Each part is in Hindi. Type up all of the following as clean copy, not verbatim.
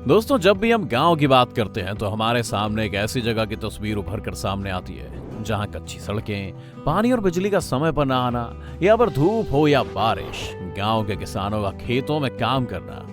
दोस्तों, जब भी हम गांव की बात करते हैं तो हमारे सामने एक ऐसी जगह की तस्वीर उभर कर सामने आती है जहां कच्ची सड़कें, पानी और बिजली का समय पर ना आना, या पर धूप हो या बारिश, गांव के किसानों का खेतों में काम करना,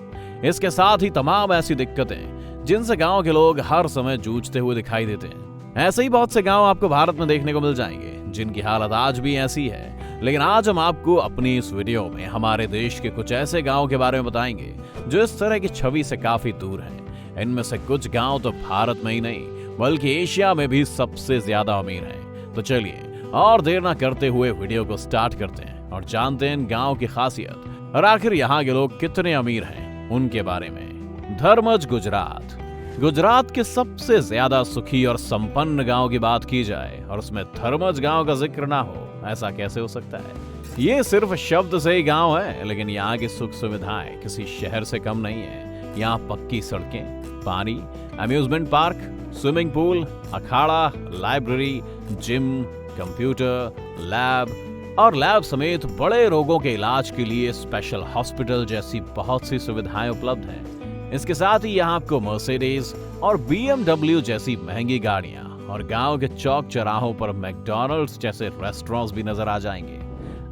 इसके साथ ही तमाम ऐसी दिक्कतें जिनसे गांव के लोग हर समय जूझते हुए दिखाई देते हैं। ऐसे ही बहुत से गांव आपको भारत में देखने को मिल जाएंगे जिनकी हालत आज भी ऐसी है। लेकिन आज हम आपको अपनी इस वीडियो में हमारे देश के कुछ ऐसे गांव के बारे में बताएंगे जो इस तरह की छवि से काफी दूर हैं। इनमें से कुछ गांव तो भारत में ही नहीं बल्कि एशिया में भी सबसे ज्यादा अमीर हैं। तो चलिए और देर ना करते हुए वीडियो को स्टार्ट करते हैं और जानते हैं इन गांव की खासियत और आखिर यहाँ के लोग कितने अमीर हैं उनके बारे में। धर्मज, गुजरात। गुजरात के सबसे ज्यादा सुखी और संपन्न गांव की बात की जाए और उसमें धर्मज गांव का जिक्र ना हो, ऐसा कैसे हो सकता है। ये सिर्फ शब्द से ही गांव है, लेकिन यहाँ की सुख सुविधाएं किसी शहर से कम नहीं है। यहाँ पक्की सड़कें, पानी, अम्यूजमेंट पार्क, स्विमिंग पूल, अखाड़ा, लाइब्रेरी, जिम, कंप्यूटर, लैब और लैब समेत बड़े रोगों के इलाज के लिए स्पेशल हॉस्पिटल जैसी बहुत सी सुविधाएं उपलब्ध हैं। इसके साथ ही यहाँ आपको मर्सिडीज और BMW जैसी महंगी गाड़ियां और गांव के चौक चौराहों पर मैकडॉनल्ड्स जैसे रेस्टोरेंट्स भी नजर आ जाएंगे।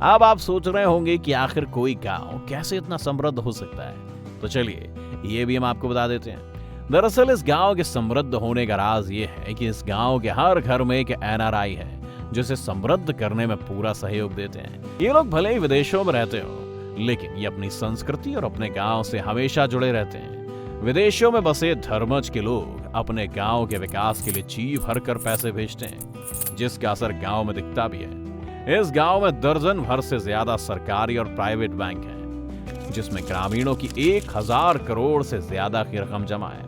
अब आप सोच रहे होंगे कि आखिर कोई गांव कैसे इतना समृद्ध हो सकता है, तो चलिए ये भी हम आपको बता देते हैं। दरअसल इस गांव के समृद्ध होने का राज ये है कि इस गांव के हर घर में एक NRI है जो इसे समृद्ध करने में पूरा सहयोग देते हैं। ये लोग भले ही विदेशों में रहते हो, लेकिन ये अपनी संस्कृति और अपने गांव से हमेशा जुड़े रहते हैं। विदेशों में बसे धर्मज के लोग अपने गांव के विकास के लिए जी भर कर पैसे भेजते हैं, जिसका असर गांव में दिखता भी है। इस गांव में दर्जन भर से ज्यादा सरकारी और प्राइवेट बैंक हैं, जिसमें ग्रामीणों की 1000 करोड़ से ज्यादा की रकम जमा है।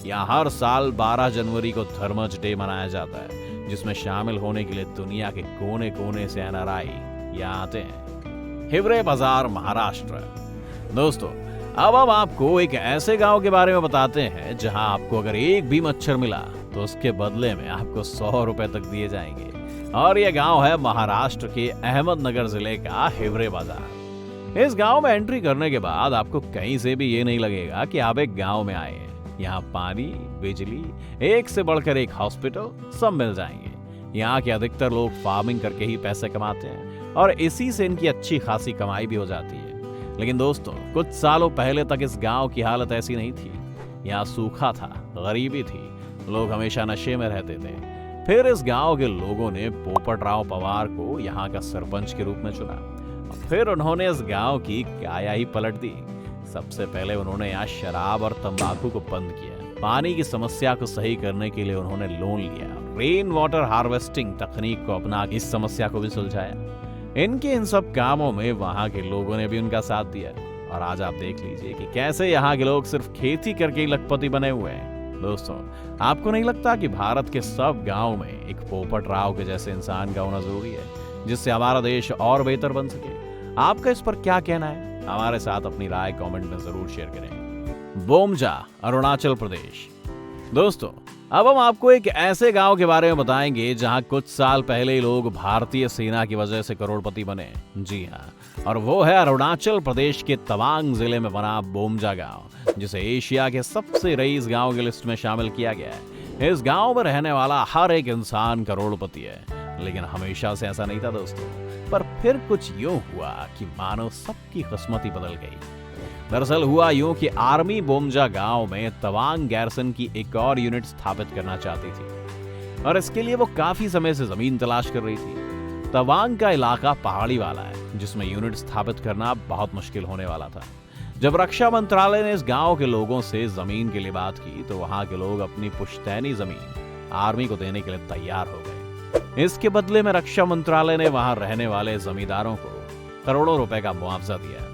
यहाँ हर साल 12 जनवरी को धर्मज डे मनाया जाता है, जिसमें शामिल होने के लिए दुनिया के कोने कोने से NRI यहाँ आते हैं। हिवरे बाजार, महाराष्ट्र। दोस्तों, अब हम आपको एक ऐसे गांव के बारे में बताते हैं जहां आपको अगर एक भी मच्छर मिला तो उसके बदले में आपको 100 रुपए तक दिए जाएंगे। और यह गांव है महाराष्ट्र के अहमदनगर जिले का हिवरे बाजार। इस गांव में एंट्री करने के बाद आपको कहीं से भी ये नहीं लगेगा कि आप एक गांव में आए हैं। यहाँ पानी, बिजली, एक से बढ़कर एक हॉस्पिटल सब मिल जाएंगे। यहाँ के अधिकतर लोग फार्मिंग करके ही पैसे कमाते हैं और इसी से इनकी अच्छी खासी कमाई भी हो जाती है। लेकिन दोस्तों, कुछ सालों पहले तक इस गांव की हालत ऐसी नहीं थी। यहाँ सूखा था, गरीबी थी, लोग हमेशा नशे में रहते थे। फिर इस गांव के लोगों ने पोपट राव पवार को यहाँ का सरपंच के रूप में चुना। फिर उन्होंने इस गांव की काया ही पलट दी। सबसे पहले उन्होंने यहाँ शराब और तंबाकू को बंद किया। पानी की समस्या को सही करने के लिए उन्होंने लोन लिया। रेन वाटर हार्वेस्टिंग तकनीक को अपना इस समस्या को भी सुलझाया। इनके इन सब कामों में वहां के लोगों ने भी उनका साथ दिया। और आज आप देख लीजिए कि कैसे यहाँ के लोग सिर्फ खेती करके ही लखपति बने हुए हैं। दोस्तों, आपको नहीं लगता कि भारत के सब गांव में एक पोपट राव के जैसे इंसान का होना जरूरी है, जिससे हमारा देश और बेहतर बन सके? आपका इस पर क्या कहना है? हमारे साथ अपनी राय कमेंट में जरूर शेयर करें। बोमजा, अरुणाचल प्रदेश। दोस्तों, अब हम आपको एक ऐसे गांव के बारे में बताएंगे जहां कुछ साल पहले लोग भारतीय सेना की वजह से करोड़पति बने। जी हाँ, और वो है अरुणाचल प्रदेश के तवांग जिले में बना बोमजा गांव, जिसे एशिया के सबसे रईस गांव की लिस्ट में शामिल किया गया है। इस गांव में रहने वाला हर एक इंसान करोड़पति है, लेकिन हमेशा से ऐसा नहीं था दोस्तों। पर फिर कुछ यूं हुआ कि मानो सबकी किस्मत ही बदल गई। दरअसल हुआ यूं कि आर्मी बोमजा गांव में तवांग गैरसन की एक और यूनिट स्थापित करना चाहती थी और इसके लिए वो काफी समय से जमीन तलाश कर रही थी। तवांग का इलाका पहाड़ी वाला है, जिसमें यूनिट स्थापित करना बहुत मुश्किल होने वाला था। जब रक्षा मंत्रालय ने इस गांव के लोगों से जमीन के लिए बात की तो वहां के लोग अपनी पुश्तैनी जमीन आर्मी को देने के लिए तैयार हो गए। इसके बदले में रक्षा मंत्रालय ने वहां रहने वाले जमींदारों को करोड़ों रुपए का मुआवजा दिया।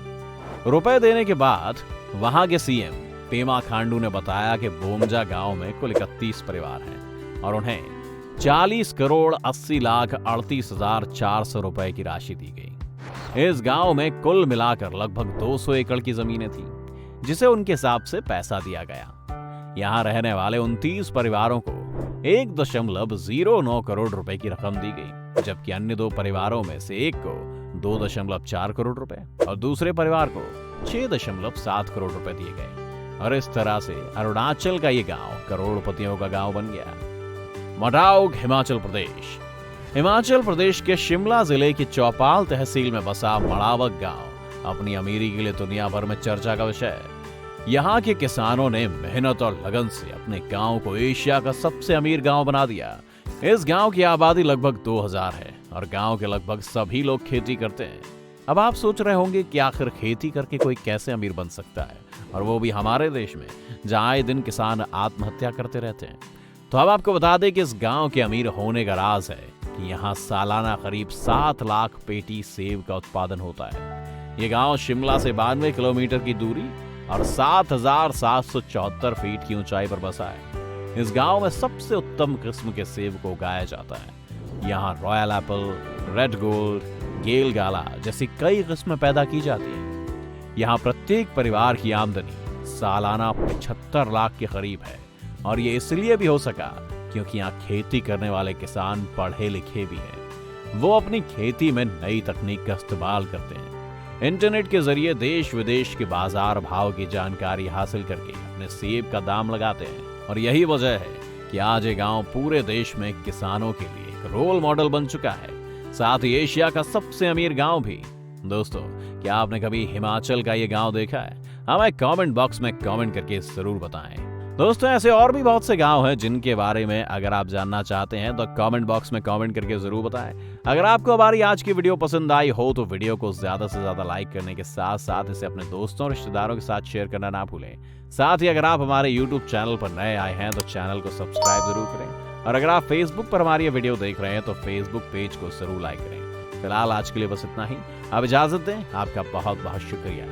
रुपए देने के बाद वहां के CM पेमा खांडू ने बताया कि बोमजा गांव में कुल 31 परिवार हैं और उन्हें 40 करोड़ 80 लाख 38,400 रुपए की राशि दी गई। इस गांव में कुल मिलाकर लगभग 200 एकड़ की जमीनें थी, जिसे उनके हिसाब से पैसा दिया गया। यहाँ रहने वाले 29 परिवारों को 1.09 करोड़ रुपए की रकम दी गई, जबकि अन्य 2 परिवारों में से एक को 2.4 करोड़ रुपए और दूसरे परिवार को 6.7 करोड़ रुपए दिए गए। और इस तरह से अरुणाचल का ये गांव करोड़पतियों का गांव बन गया। मडाउक, हिमाचल प्रदेश। हिमाचल प्रदेश के शिमला जिले की चौपाल तहसील में बसा मडावक गांव अपनी अमीरी के लिए दुनिया भर में चर्चा का विषय है। यहाँ के किसानों ने मेहनत और लगन से अपने गांव को एशिया का सबसे अमीर गांव बना दिया। इस गांव की आबादी लगभग 2000 है और गांव के लगभग सभी लोग खेती करते हैं। अब आप सोच रहे होंगे कि आखिर खेती करके कोई कैसे अमीर बन सकता है, और वो भी हमारे देश में जहां आए दिन किसान आत्महत्या करते रहते हैं। तो अब आपको बता दें कि इस गांव के अमीर होने का राज है कि यहाँ सालाना करीब 7 लाख पेटी सेब का उत्पादन होता है। ये गांव शिमला से 92 किलोमीटर की दूरी और 7,774 फीट की ऊंचाई पर बसा है। इस गांव में सबसे उत्तम किस्म के सेब को उगाया जाता है। यहाँ रॉयल एप्पल, रेड गोल्ड, गेल गाला जैसी कई किस्में पैदा की जाती हैं। यहाँ प्रत्येक परिवार की आमदनी सालाना 75 लाख के करीब है, और ये इसलिए भी हो सका क्योंकि यहाँ खेती करने वाले किसान पढ़े लिखे भी हैं। वो अपनी खेती में नई तकनीक का इस्तेमाल करते हैं। इंटरनेट के जरिए देश विदेश के बाजार भाव की जानकारी हासिल करके अपने सेब का दाम लगाते हैं, और यही वजह है कि आज ये गांव पूरे देश में किसानों के लिए एक रोल मॉडल बन चुका है, साथ ही एशिया का सबसे अमीर गांव भी। दोस्तों, क्या आपने कभी हिमाचल का ये गांव देखा है? हमें कमेंट बॉक्स में कमेंट करके जरूर बताएं। दोस्तों, ऐसे और भी बहुत से गांव हैं जिनके बारे में अगर आप जानना चाहते हैं तो कमेंट बॉक्स में कमेंट करके जरूर बताएं। अगर आपको हमारी आज की वीडियो पसंद आई हो तो वीडियो को ज्यादा से ज्यादा लाइक करने के साथ साथ इसे अपने दोस्तों और रिश्तेदारों के साथ शेयर करना ना भूलें। साथ ही अगर आप हमारे YouTube चैनल पर नए आए हैं तो चैनल को सब्सक्राइब जरूर करें, और अगर आप Facebook पर हमारी ये वीडियो देख रहे हैं तो Facebook पेज को जरूर लाइक करें। फिलहाल आज के लिए बस इतना ही। अब इजाजत दें। आपका बहुत बहुत शुक्रिया।